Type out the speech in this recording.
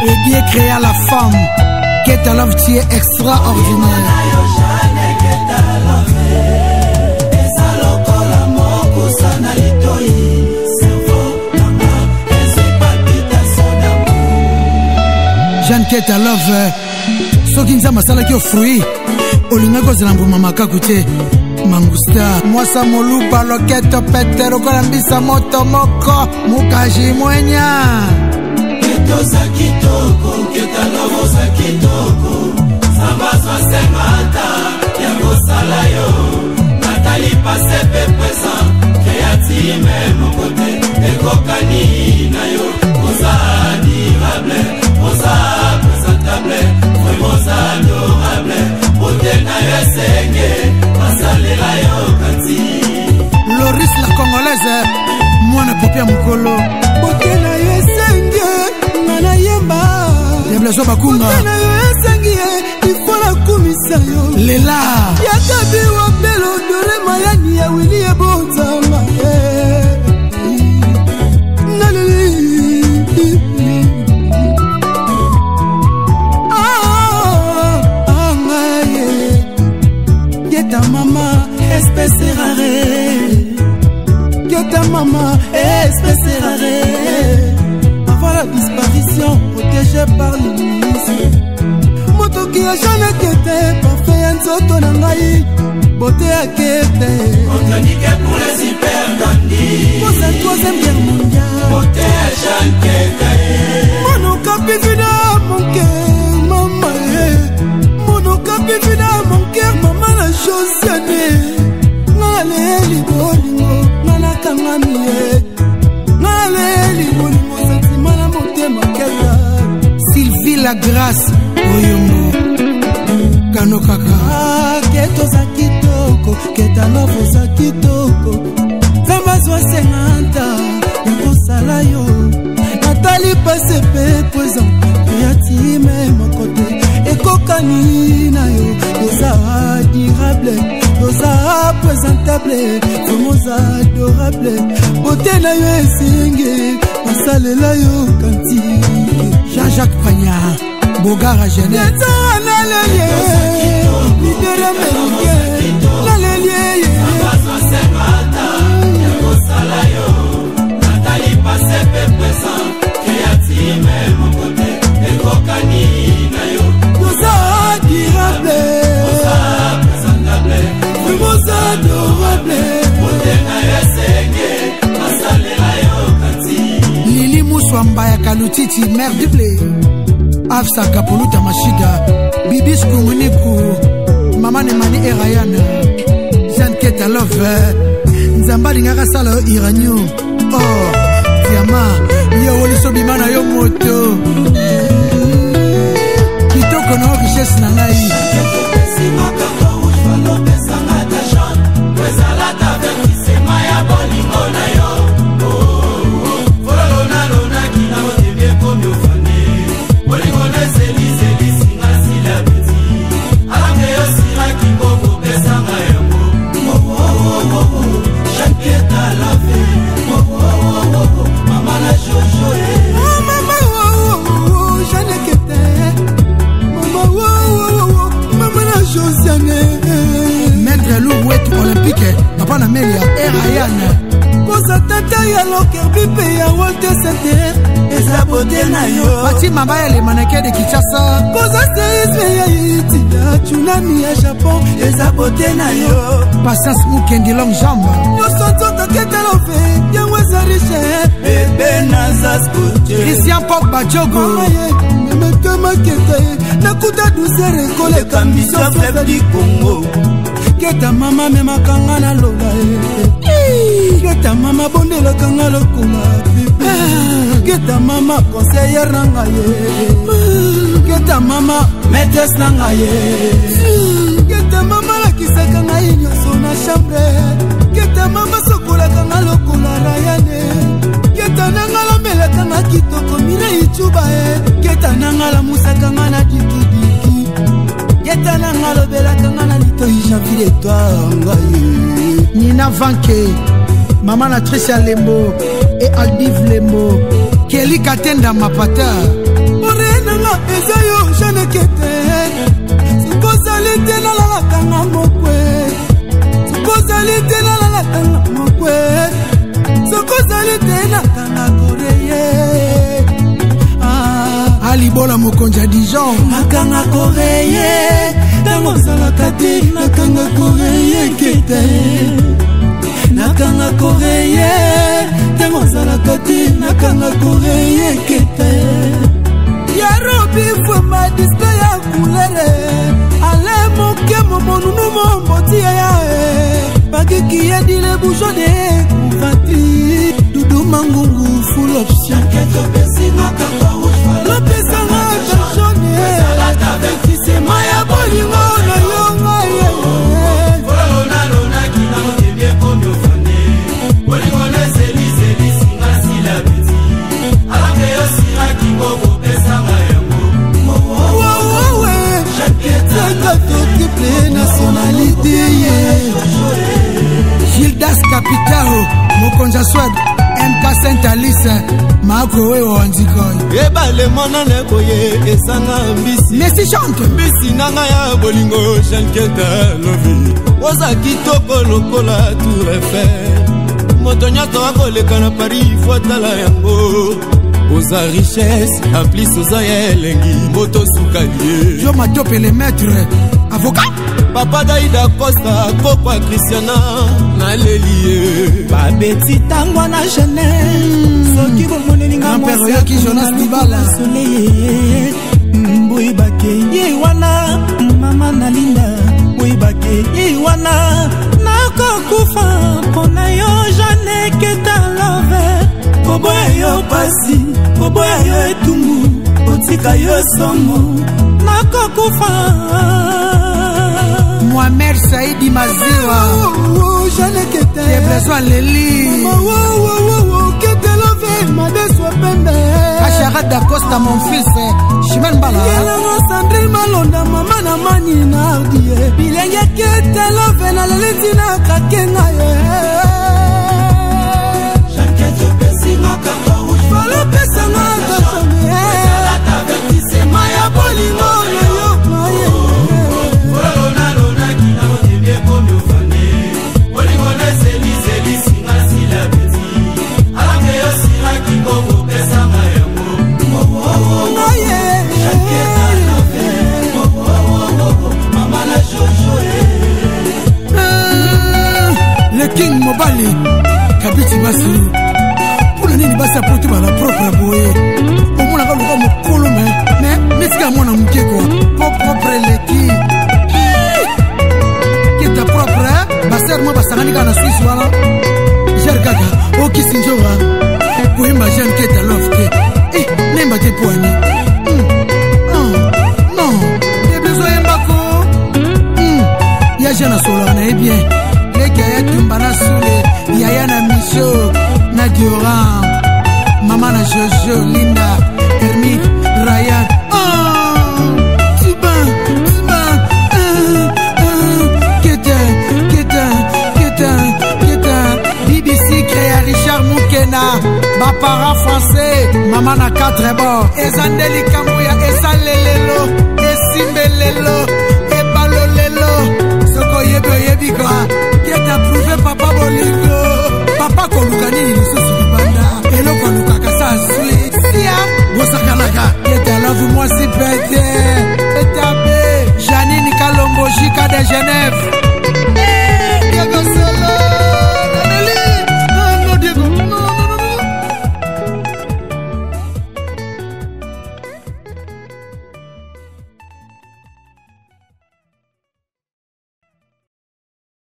Et Dieu créa la femme. Keta Love, tu es extraordinaire. Jeanne Keta Love, soki nzamba asalaki fruit olinga kozela mbuma makaku te. Mangusta mwasa moluba loketo pete lokola mbisa moto moko mukaji mwenya. Keto za kitoko, Keta Love za kitoko, samba zwa semata ya kosala yo. Nathalie passe pe présent, créatime mon côté, ekokani na yo. Oza admirable, oza présentable, vraiment adorable, beauté na yo senge, asalela yo kanti. Loris la congolaise, mwana popia mukolo, beauté na yo senge, ngana yemba. Deblezo bakunga, beauté na yo senge, ifola kumisa yo. Lela, yakabi wa belo dore mayani ya wili ya bonzama. Keta mama, espèce rare. Keta mama, espèce rare. Avant la disparition, protégé par l'Église. Motoki a jamais quitté, parfait en soto nangai. Beauté à quitté. Organique pour les hyper dandis. Pour cette troisième guerre mondiale. Beauté à Jeanne Keta. Monocapi vina mon cœur, maman. Monocapi vina mon cœur, maman la Josiane. Naleli bolingo, nalakanga miye. Naleli bolingo, sentiment na motema keta. Sylvie la grâce, Oyongo, Kano Kaka. Keto za kitoko, Keta Love za kitoko. Zamba zwa senganta, yakosala yo. Nathalie passe pe présent, créatime mon côté. Ekokani na yo, yoza admirable, yoza présentable, vraiment adorable. Beauté na yo esenge, asalela yo kanti. Jean-Jacques Pagna, Bogara Jeanette. Yeta naleliye, lidere meruke, naleliye. Abazwa semata, yakosala yo. Nathalie passe pe présent, créatime mon côté. Ekokani na yo. Yoza admirable, yoza présentable, vraiment adorable. beauté na yo senge, asalela yo kanti. Lili Mouswamba ya Kalutiti, mère du blé. Afsa Kapoluta Mashida, Bibis Kumuniku, Maman Emani Erayana, Jeanne Keta Love, Nzambali Ngara Sala Iranyo. Oh, Tiama, Yo Woliso Bimana Yo Moto. Kitoko no richesse nangai. Maître Lououette olympique, Papa Namelia, Erayane. Kosa tata ya loker bipe ya Walter Center. Eza beauté na yo. Bati Mabaya les mannequins de Kinshasa. Kosa seisme ya iti ya tsunami ya Japon. Eza beauté na yo. Patience Mukendi long jambe. Nyonso nzoto Keta Love, yango eza riche. Bebe naza scotché. Christian Pogba Diogo. Mamaye, nemetema Keta ye. Nakuta douceur ekoleka miso fleuve du Congo. Keta mama memakanga na lola ye. Keta mama bondelaka nga lokola bebe. Keta mama conseillère na nga ye. Keta mama maîtresse na nga ye. Keta mama lakisaka ngai nyonso na chambre. Keta mama sokolaka nga lokola Rayane. Keta nanga lomelaka nga kitoko mine ichuba ye. Keta nanga lamusaka nga na dikidiki. Keta nanga lobelaka nga na litoi janvier etwanga ye. Nina Vanke, Maman Latricia Lembo et Aldiv Lembo, Kelly Katenda Mapata. Ore nanga eza yo Jeanekete sokozali te nalalakanga mokwe sokozali te nalalakanga mokwe sokozali te nakanga koreye alibola mokonzi ya Dijon nakanga koreye ntango ozalaka te nakanga koreye kete nakanga koreye ntango ozalaka te nakanga koreye kete yarobi fwema dispe ya kulere ale moke momonunu momboti ya bakiki yedile bujone kuvati dudu mangungu full option lopesanga kajone kisema ya bolingo na yonga ye Gildas Capitao mokonzi Swed MK Saint Alice Mako wewe wanzikoi ebale monane boye esanga mbisi Messi chante mbisi nanga ya bolingo Jeanekete lovi oza kitoko lokola Tour Eiffel moto nyonso akoleka na Paris fotala yango oza richesse en plus oza ya elengi moto sukalie Jo Matope le maître avocat Papa Daida Costa Kokwa Christiana na lelie babeti tangwa na Genève soki bomonelinga mwasi yoki Jonas Dibala soleil boy bakeye wana mama nalinda boy bakeye wana nakokufa mpona yo Jeanekete love koboya yo pasi koboya yo etumbu otika yo somo nakokufa Mohamed Saidi Maziwa Jeanekete J'ai besoin Leli Kete love madeswa pembe Acharat d'Acosta mon fils Chimène Bala Yelango Sandrine Malonda mama na mani na ardie bilenge Kete love na leliti na kakenga ye Jeanekete pesinga kaka rouge Falo pesanga kasome Sema ya bolingo na yo maye Le King Mobali Kabiti Basu Pula nini basi apote bala propre boye Omona ka luka mokolo mais netika mwana muke kwa propre leki Kita propre baser mo basangani kana Suisse wala Jer kaka okisi njowa Kuimba Jeanekete love ke nemba te poani non de besoin mbako ya jana solo na bien Kaya tumba na sule Yaya na Micho na Dioran Mama na Jojo Linda Hermite Ryan Tiban Keta BBC créa Richard Moukena Bapara français Mama na 4 bords Ezandeli Kambuya Ezalelelo Esimbelelo Ebalolelo Soko yebe yebika Keta prouvé papa bolingo Papa koluka nini lisusu libanda Eloko luka kasa asui Sia Gosakalaka Keta love moi si pete Etabe Janine Kalombo Jika de Genève